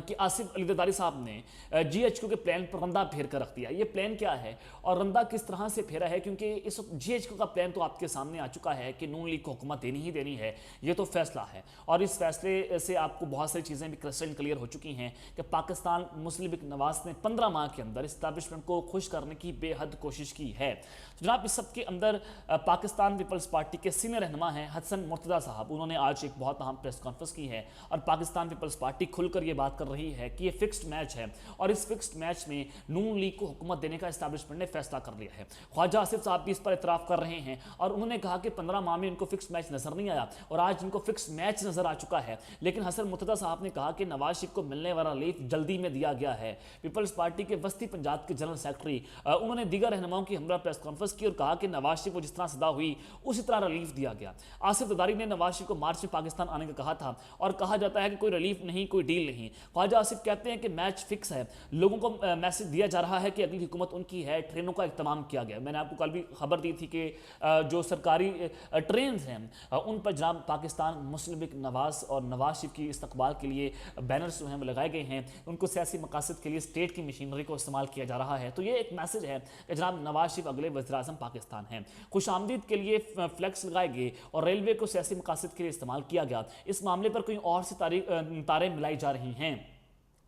کہ آصف علی زرداری صاحب نے جی ایچ کیو کے پلان پر رندہ پھیر کر رکھ دیا. یہ پلان کیا ہے اور رندہ کس طرح سے پھیرا ہے؟ کیونکہ اس وقت جی ایچ کیو کا پلان تو آپ کے سامنے آ چکا ہے کہ نون لیگ کو حکومت دینی ہی دینی ہے. یہ تو فیصلہ ہے اور اس فیصلے سے آپ کو بہت ساری چیزیں بھی کرسٹل کلیئر ہو چکی ہیں کہ پاکستان مسلم لیگ نواز نے 15 ماہ کے اندر اسٹیبلشمنٹ کو خوش کرنے کی بے حد کوشش کی ہے. جناب اس سب کے اندر پاکستان پیپلز پارٹی کے سینئر رہنما ہیں حسن مرتضیٰ صاحب. انہوں نے آج ایک بہت اہم پریس کانفرنس کی ہے اور پاکستان پیپلز پارٹی کھل کر یہ بات کر رہی ہے کہ یہ فکسڈ میچ ہے اور اس فکسڈ میچ میں نون لیگ کو حکومت دینے کا اسٹیبلشمنٹ نے فیصلہ کر لیا ہے. خواجہ آصف صاحب بھی اس پر اعتراف کر رہے ہیں اور انہوں نے کہا کہ 15 ماہ میں ان کو فکسڈ میچ نظر نہیں آیا اور آج ان کو فکسڈ میچ نظر آ چکا ہے. لیکن حسن مرتضیٰ صاحب نے کہا کہ نواز شریف کو ملنے والا ریلیف جلدی میں دیا گیا ہے. پیپلز پارٹی کے وسطی پنجاب کے جنرل سیکرٹری انہوں نے دیگر رہنماؤں کی ہمراہ پریس کانفرنس کی اور کہا کہ نواز شریف کو جس طرح صدا ہوئی اسی طرح ریلیف دیا گیا. آصف زرداری نے نواز شریف کو مارچ میں پاکستان آنے کا کہا تھا اور کہا جاتا ہے کہ کوئی ریلیف نہیں, کوئی ڈیل نہیں. خواجہ آصف کہتے ہیں کہ میچ فکس ہے, لوگوں کو میسج دیا جا رہا ہے کہ اگلی حکومت ان کی ہے, ٹرینوں کا اہتمام کیا گیا. میں نے آپ کو کل بھی خبر دی تھی کہ جو سرکاری ٹرینز ہیں ان پر جناب پاکستان مسلم لیگ نواز اور نواز شریف کی استقبال کے لیے بینرز جو ہیں وہ لگائے گئے ہیں. ان کو سیاسی مقاصد کے لیے اسٹیٹ کی مشینری کو استعمال کیا جا رہا ہے. تو یہ ایک میسج ہے کہ جناب نواز شریف اگلے وزیر اعظم پاکستان ہیں. خوش آمدید کے لیے فلیکس لگائے گئے اور ریلوے کو سیاسی مقاصد کے لیے استعمال کیا گیا. اس معاملے پر کوئی اور سے تاریں ملائی جا رہی ہیں,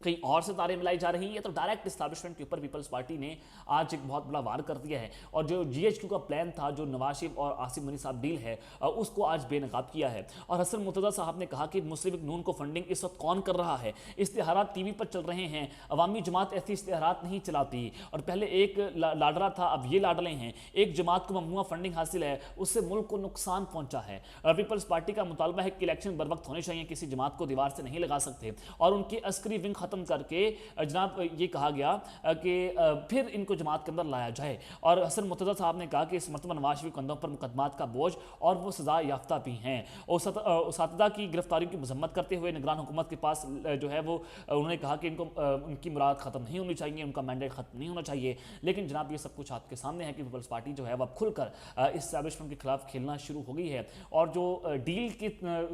کہیں اور سے تاریں ملائی جا رہی ہیں. یہ تو ڈائریکٹ اسٹیبلشمنٹ کے اوپر پیپلز پارٹی نے آج ایک بہت بڑا وار کر دیا ہے اور جو جی ایچ کیو کا پلان تھا, جو نواز شریف اور آصف منی صاحب ڈیل ہے, اس کو آج بے نقاب کیا ہے. اور حسن مرتضیٰ صاحب نے کہا کہ مسلم لیگ نون کو فنڈنگ اس وقت کون کر رہا ہے؟ اشتہارات ٹی وی پر چل رہے ہیں, عوامی جماعت ایسی اشتہارات نہیں چلاتی اور پہلے ایک لاڈلا تھا, اب یہ لاڈلے ہیں. ایک جماعت کو ممنوعہ فنڈنگ حاصل ہے, اس سے ملک کو نقصان پہنچا ہے. پیپلز پارٹی کا مطالبہ ہے کہ الیکشن بر وقت ہونے چاہیے, کسی جماعت کو دیوار سے نہیں لگا سکتے اور ان کی عسکری ونگ ختم کر کے جناب یہ کہا گیا کہ پھر ان کو جماعت کے اندر لایا جائے. اور حسن مرتضیٰ صاحب نے کہا کہ اس مرتبہ نواز شریف کندھوں پر مقدمات کا بوجھ اور وہ سزا یافتہ بھی ہیں. اساتذہ کی گرفتاریوں کی مذمت کرتے ہوئے نگران حکومت کے پاس جو ہے وہ انہوں نے کہا کہ ان کی مراد ختم نہیں ہونی چاہیے, ان کا مینڈیٹ ختم نہیں ہونا چاہیے. لیکن جناب یہ سب کچھ آپ کے سامنے ہے کہ پیپلز پارٹی جو ہے وہ اب کھل کر اسٹیبلشمنٹ کے خلاف کھیلنا شروع ہو گئی ہے اور جو ڈیل کی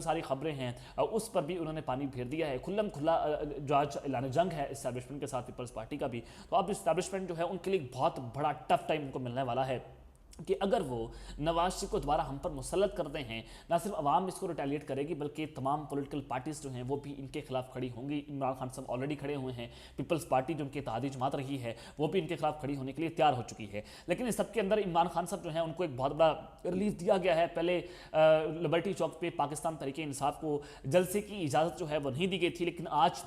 ساری خبریں ہیں اس پر بھی انہوں نے پانی پھیر دیا ہے. کھلم کھلا جو آج اعلان جنگ ہے اسٹیبلشمنٹ کے ساتھ پیپلز پارٹی کا بھی, تو اب اسٹیبلشمنٹ جو ہے ان کے لیے بہت بڑا ٹف ٹائم ان کو ملنے والا ہے کہ اگر وہ نواز شریف کو دوبارہ ہم پر مسلط کرتے ہیں, نہ صرف عوام اس کو ریٹیلیٹ کرے گی بلکہ تمام پولیٹیکل پارٹیز جو ہیں وہ بھی ان کے خلاف کھڑی ہوں گی. عمران خان صاحب آلریڈی کھڑے ہوئے ہیں, پیپلز پارٹی جو ان کی اتحادی جماعت رہی ہے وہ بھی ان کے خلاف کھڑی ہونے کے لیے تیار ہو چکی ہے. لیکن اس سب کے اندر عمران خان صاحب جو ہیں ان کو ایک بہت بڑا ریلیف دیا گیا ہے. پہلے لبرٹی چوک پہ پاکستان تحریک انصاف کو جلسے کی اجازت جو ہے وہ نہیں دی گئی تھی, لیکن آج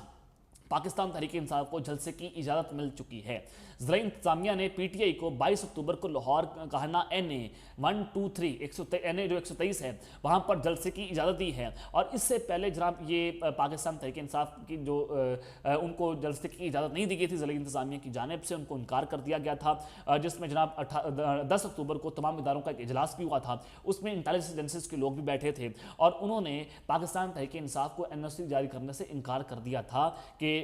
پاکستان تحریک انصاف کو جلسے کی اجازت مل چکی ہے. زرعی انتظامیہ نے پی ٹی آئی کو 22 اکتوبر کو لاہور کہنا این اے 123 این اے جو 123 ہے وہاں پر جلسے کی اجازت دی ہے. اور اس سے پہلے جناب یہ پاکستان تحریک انصاف کی جو ان کو جلسے کی اجازت نہیں دی گئی تھی زرعی انتظامیہ کی جانب سے, ان کو انکار کر دیا گیا تھا, جس میں جناب 10 اکتوبر کو تمام اداروں کا ایک اجلاس بھی ہوا تھا. اس میں انٹیلیجنس ایجنسیز کے لوگ بھی بیٹھے تھے اور انہوں نے پاکستان تحریک انصاف کو این او سی جاری کرنے سے انکار کر دیا تھا کہ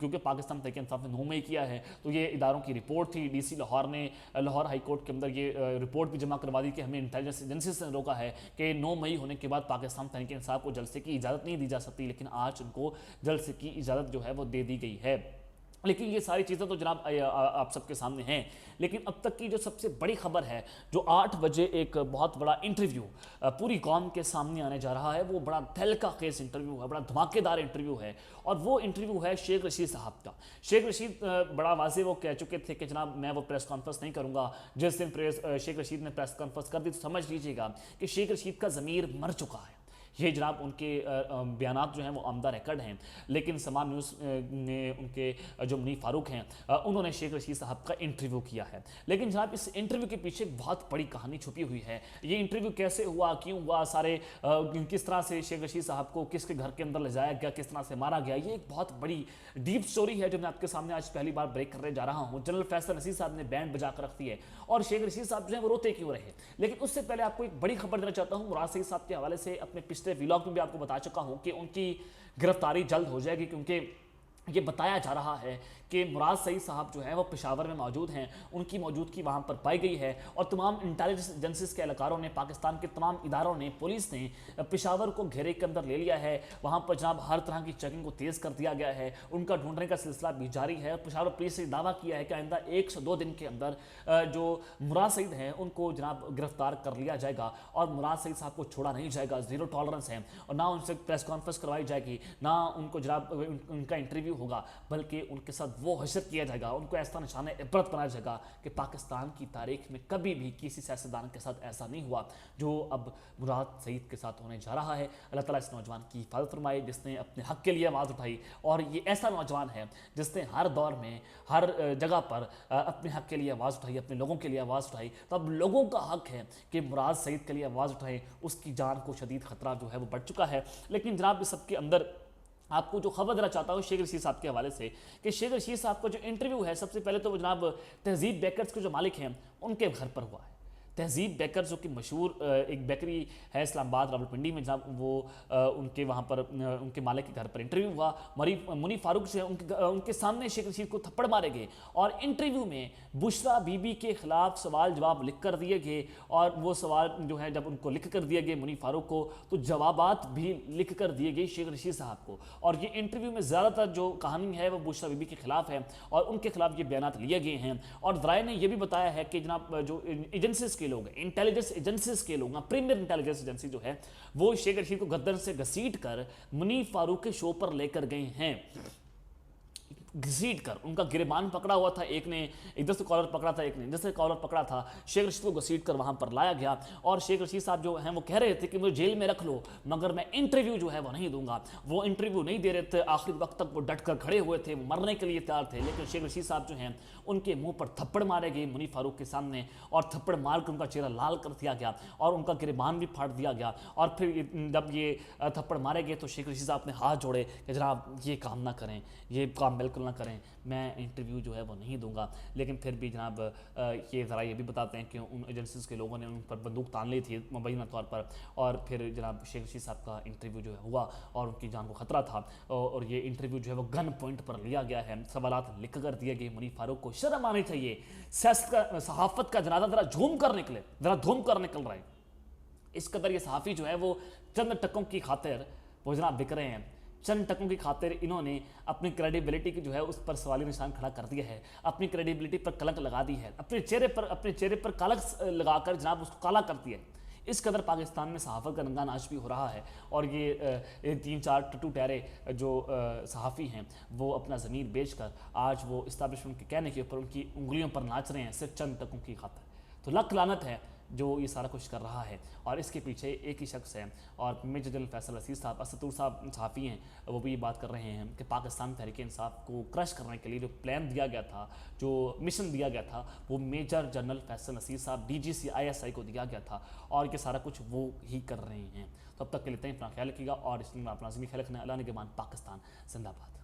کیونکہ پاکستان تحریک انصاف نے 9 مئی کیا ہے تو یہ اداروں کی رپورٹ تھی. ڈی سی لاہور نے لاہور ہائی کورٹ کے اندر یہ رپورٹ بھی جمع کروا دی کہ ہمیں انٹیلیجنس ایجنسی سے روکا ہے کہ 9 مئی ہونے کے بعد پاکستان تحریک انصاف کو جلسے کی اجازت نہیں دی جا سکتی, لیکن آج ان کو جلسے کی اجازت جو ہے وہ دے دی گئی ہے. لیکن یہ ساری چیزیں تو جناب آپ سب کے سامنے ہیں. لیکن اب تک کی جو سب سے بڑی خبر ہے, جو 8 بجے ایک بہت بڑا انٹرویو پوری قوم کے سامنے آنے جا رہا ہے, وہ بڑا تہلکہ خیز انٹرویو ہے, بڑا دھماکے دار انٹرویو ہے اور وہ انٹرویو ہے شیخ رشید صاحب کا. شیخ رشید بڑا واضح وہ کہہ چکے تھے کہ جناب میں وہ پریس کانفرنس نہیں کروں گا. جس دن شیخ رشید نے پریس کانفرنس کر دی تو سمجھ لیجیے گا کہ شیخ رشید کا ضمیر مر چکا ہے. یہ جناب ان کے بیانات جو ہیں وہ آمدہ ریکارڈ ہیں. لیکن سمان نیوز نے ان کے جو منی فاروق ہیں انہوں نے شیخ رشید صاحب کا انٹرویو کیا ہے. لیکن جناب اس انٹرویو کے پیچھے بہت بڑی کہانی چھپی ہوئی ہے. یہ انٹرویو کیسے ہوا, کیوں ہوا, سارے کس طرح سے شیخ رشید صاحب کو کس کے گھر کے اندر لے جایا گیا, کس طرح سے مارا گیا, یہ ایک بہت بڑی ڈیپ سٹوری ہے جو میں آپ کے سامنے آج پہلی بار بریک کرنے جا رہا ہوں. جنرل فیصل نصیر صاحب نے بینڈ بجا کر رکھ دی ہے اور شیخ رشید صاحب جو ہیں وہ روتے کیوں رہے. لیکن اس سے پہلے آپ کو ایک بڑی خبر دینا چاہتا ہوں. مراد سعید صاحب کے حوالے سے اپنے پچھلے ویلاگ میں بھی آپ کو بتا چکا ہوں کہ ان کی گرفتاری جلد ہو جائے گی, کیونکہ یہ بتایا جا رہا ہے کہ مراد سعید صاحب جو ہیں وہ پشاور میں موجود ہیں، ان کی موجودگی وہاں پر پائی گئی ہے، اور تمام انٹیلیجنس ایجنسیز کے اہلکاروں نے، پاکستان کے تمام اداروں نے، پولیس نے پشاور کو گھیرے کے اندر لے لیا ہے۔ وہاں پر جناب ہر طرح کی چیکنگ کو تیز کر دیا گیا ہے، ان کا ڈھونڈنے کا سلسلہ بھی جاری ہے، اور پشاور پولیس نے دعویٰ کیا ہے کہ آئندہ 102 دن کے اندر جو مراد سعید ہیں ان کو جناب گرفتار کر لیا جائے گا، اور مراد سعید صاحب کو چھوڑا نہیں جائے گا، زیرو ٹالرنس ہے، اور نہ ان سے پریس کانفرنس کروائی جائے گی، نہ ان کو جناب ان کا انٹرویو ہوگا، بلکہ ان کے ساتھ وہ حشر کیا جائے گا، ان کو ایسا نشانہ عبرت بنایا جائے گا کہ پاکستان کی تاریخ میں کبھی بھی کسی سیاستدان کے ساتھ ایسا نہیں ہوا جو اب مراد سعید کے ساتھ ہونے جا رہا ہے۔ اللہ تعالیٰ اس نوجوان کی حفاظت فرمائے جس نے اپنے حق کے لیے آواز اٹھائی، اور یہ ایسا نوجوان ہے جس نے ہر دور میں ہر جگہ پر اپنے حق کے لیے آواز اٹھائی، اپنے لوگوں کے لیے آواز اٹھائی، تو اب لوگوں کا حق ہے کہ مراد سعید کے لیے آواز اٹھائیں۔ اس کی جان کو شدید خطرہ جو ہے وہ بڑھ چکا ہے، لیکن جناب اس سب کے اندر آپ کو جو خبر دینا چاہتا ہوں شیخ رشید صاحب کے حوالے سے، کہ شیخ رشید صاحب کا جو انٹرویو ہے، سب سے پہلے تو وہ جناب تہذیب بیکرز کے جو مالک ہیں ان کے گھر پر ہوا ہے۔ تہذیب بیکرز جو کہ مشہور ایک بیکری ہے اسلام آباد راولپنڈی میں، جناب وہ ان کے وہاں پر ان کے مالک کے گھر پر انٹرویو ہوا، منی فاروق سے ان کے سامنے شیخ رشید کو تھپڑ مارے گئے، اور انٹرویو میں بشرا بی بی کے خلاف سوال جواب لکھ کر دیے گئے، اور وہ سوال جو ہے جب ان کو لکھ کر دیے گئے منی فاروق کو، تو جوابات بھی لکھ کر دیے گئے شیخ رشید صاحب کو، اور یہ انٹرویو میں زیادہ تر جو کہانی ہے وہ بشرا بی بی کے خلاف ہے، اور ان کے خلاف یہ بیانات لیے گئے ہیں، اور ذرائع نے یہ بھی بتایا ہے کہ جناب جو ایجنسیز کے لوگ ہیں، انٹیلیجنس ایجنسیز کے لوگ ہیں، پریمیئر انٹیلیجنس ایجنسی جو ہے وہ شیخ رشید کو گردن سے گھسیٹ کر منی فاروق کے شو پر لے کر گئے ہیں، گھسیٹ کر ان کا گریبان پکڑا ہوا تھا، ایک نے ادھر سے کالر پکڑا تھا، ایک نے ادھر سے کالر پکڑا تھا، شیخ رشید کو گھسیٹ کر وہاں پر لایا گیا، اور شیخ رشید صاحب جو ہیں وہ کہہ رہے تھے کہ مجھے جیل میں رکھ لو مگر میں انٹرویو جو ہے وہ نہیں دوں گا، وہ انٹرویو نہیں دے رہے تھے، آخری وقت تک وہ ڈٹ کر کھڑے ہوئے تھے، وہ مرنے کے لیے تیار تھے، لیکن شیخ رشید صاحب جو ہیں ان کے منہ پر تھپڑ مارے گئے منی فاروق کے سامنے، اور تھپڑ مار کر ان کا چہرہ لال کر دیا گیا، اور ان کا گریبان بھی پھاڑ دیا گیا، اور پھر جب یہ تھپڑ مارے گئے تو شیخ رشید صاحب نے ہاتھ جوڑے کہ جناب یہ کام نہ کریں، یہ کام بالکل نہ کریں، میں انٹرویو جو ہے وہ نہیں دوں گا، لیکن پھر بھی جناب یہ ذرا یہ بھی بتاتے ہیں کہ ان ایجنسیز کے لوگوں نے ان پر بندوق تان لی تھی مبینہ طور پر، اور پھر جناب شیخ رشید صاحب کا انٹرویو جو ہے ہوا، اور ان کی جان کو خطرہ تھا، اور یہ انٹرویو جو ہے وہ گن پوائنٹ پر لیا گیا ہے، سوالات لکھ کر دیے گئے، منی فاروق کو شرم آنی چاہیے، سیاست کا صحافت کا جنازہ ذرا جھوم کر نکلے، ذرا دھوم کر نکل رہا ہے، اس قدر یہ صحافی جو ہے وہ چند ٹکوں کی خاطر وہ جناب بک رہے ہیں، چند ٹکوں کی خاطر انہوں نے اپنی کریڈیبلٹی کی جو ہے اس پر سوالی نشان کھڑا کر دیا ہے، اپنی کریڈیبلٹی پر کلنک لگا دی ہے، اپنے چہرے پر کلنک لگا کر جناب اس کو کالا کر دیا ہے۔ اس قدر پاکستان میں صحافت کا ننگا ناچ بھی ہو رہا ہے، اور یہ 3-4 ٹٹو ٹہرے جو صحافی ہیں وہ اپنا ضمیر بیچ کر آج وہ اسٹیبلشمنٹ کے کہنے کے اوپر ان کی انگلیوں پر ناچ رہے ہیں صرف چند ٹکوں کی خاطر۔ تو لکھ لعنت ہے جو یہ سارا کچھ کر رہا ہے، اور اس کے پیچھے ایک ہی شخص ہے، اور میجر جنرل فیصل عزیز صاحب، اسد صاحب صحافی ہیں، وہ بھی یہ بات کر رہے ہیں کہ پاکستان تحریک انصاف کو کرش کرنے کے لیے جو پلان دیا گیا تھا، جو مشن دیا گیا تھا، وہ میجر جنرل فیصل عزیز صاحب DGC ISI کو دیا گیا تھا، اور یہ سارا کچھ وہ ہی کر رہے ہیں۔ تو اب تک کے لیے اپنا خیال رکھیے گا، اور اس میں اپنا ذمہ خیال رکھنا ہے۔ اللہ نگہبان، پاکستان زندہ باد۔